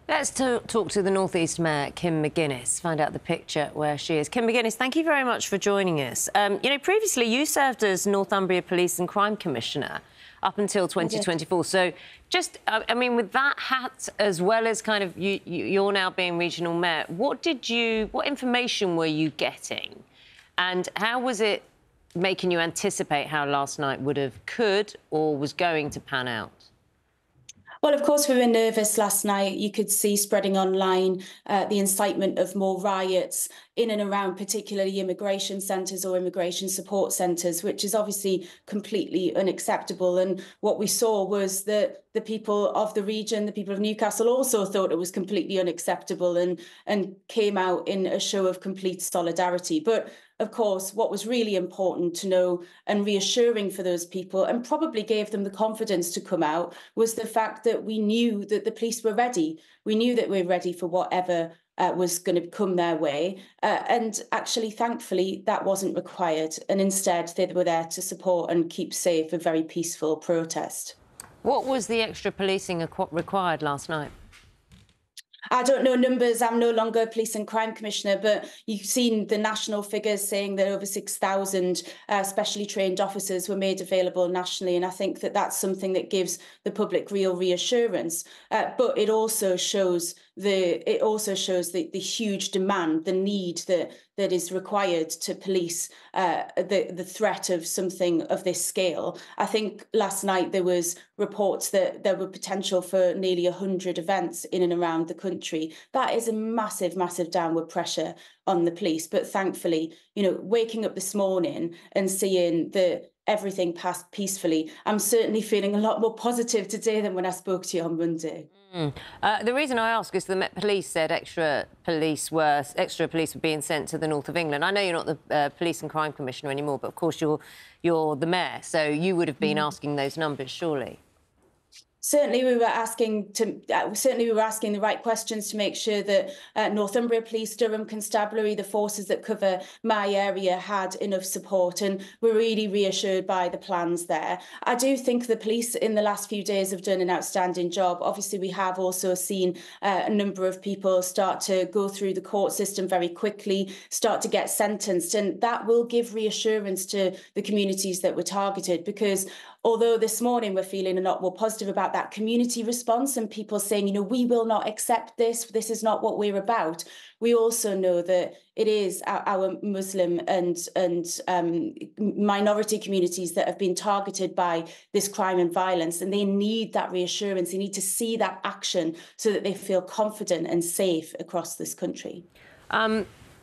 Let's talk to the North East Mayor, Kim McGuinness, find out the picture where she is. Kim McGuinness, thank you very much for joining us. Previously you served as Northumbria Police and Crime Commissioner up until 2024. So just, with that hat, as well as kind of you're now being regional mayor, what information were you getting? And how was it making you anticipate how last night could or was going to pan out? Well, of course, we were nervous last night. You could see spreading online the incitement of more riots in and around particularly immigration centres or immigration support centres, which is obviously completely unacceptable. And what we saw was that the people of the region, the people of Newcastle, also thought it was completely unacceptable and came out in a show of complete solidarity. But of course, what was really important to know and reassuring for those people, and probably gave them the confidence to come out, was the fact that we knew that the police were ready. We knew that we were ready for whatever was going to come their way. And actually, thankfully, that wasn't required. And instead, they were there to support and keep safe a very peaceful protest. What was the extra policing required last night? I don't know numbers. I'm no longer a police and crime commissioner, but you've seen the national figures saying that over 6,000 specially trained officers were made available nationally. And I think that that's something that gives the public real reassurance. But it also shows the huge demand, the need that is required to police the threat of something of this scale. I think last night there was reports that there were potential for nearly 100 events in and around the country. That is a massive, massive downward pressure on the police. But thankfully, waking up this morning and seeing that everything passed peacefully, I'm certainly feeling a lot more positive today than when I spoke to you on Monday. The reason I ask is the Met Police said extra police were being sent to the north of England. I know you're not the Police and Crime Commissioner anymore, but of course you're the mayor, so you would have been asking those numbers, surely. Certainly, we were asking the right questions to make sure that Northumbria Police, Durham Constabulary, the forces that cover my area, had enough support, and we're really reassured by the plans there. I do think the police in the last few days have done an outstanding job. Obviously, we have also seen a number of people start to go through the court system very quickly, start to get sentenced, and that will give reassurance to the communities that were targeted, because although this morning we're feeling a lot more positive about that community response and people saying, we will not accept this is not what we're about, we also know that it is our Muslim and minority communities that have been targeted by this crime and violence, and they need that reassurance. They need to see that action so that they feel confident and safe across this country.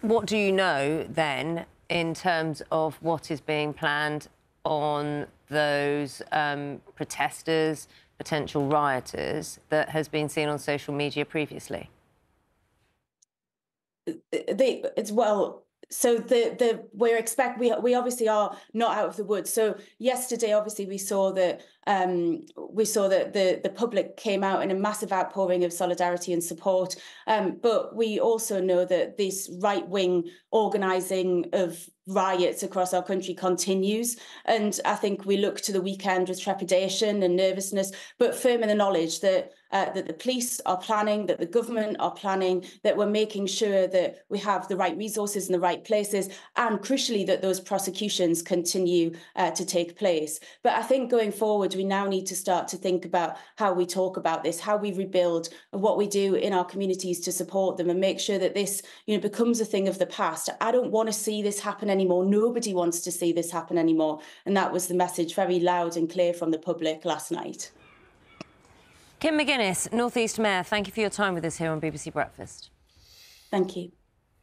What do you know, then, in terms of what is being planned on those protesters, potential rioters, that has been seen on social media previously? We obviously are not out of the woods. So yesterday, obviously, we saw that the public came out in a massive outpouring of solidarity and support. But we also know that this right-wing organising of riots across our country continues. And I think we look to the weekend with trepidation and nervousness, but firm in the knowledge that the police are planning, that the government are planning, that we're making sure that we have the right resources in the right places, and crucially, that those prosecutions continue to take place. But I think going forward, we now need to start to think about how we talk about this, how we rebuild, and what we do in our communities to support them and make sure that this becomes a thing of the past. I don't want to see this happen anymore. Nobody wants to see this happen anymore. And that was the message very loud and clear from the public last night. Kim McGuinness, North East Mayor, thank you for your time with us here on BBC Breakfast. Thank you.